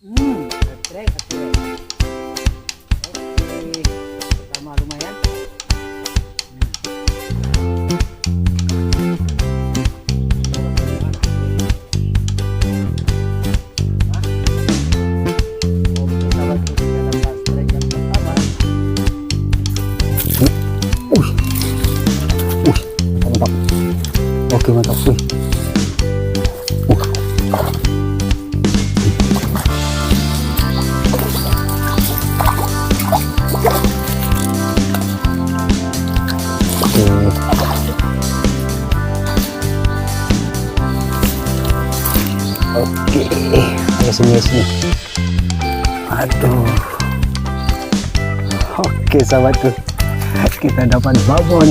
Geprek, geprek. Oke, pertama lumayan. Oke, sahabatku, kita dapat strike yang pertama. Mantap. Oke, mantap. Oke, ayo sini. Aduh. Oke, sahabatku, kita dapat babon.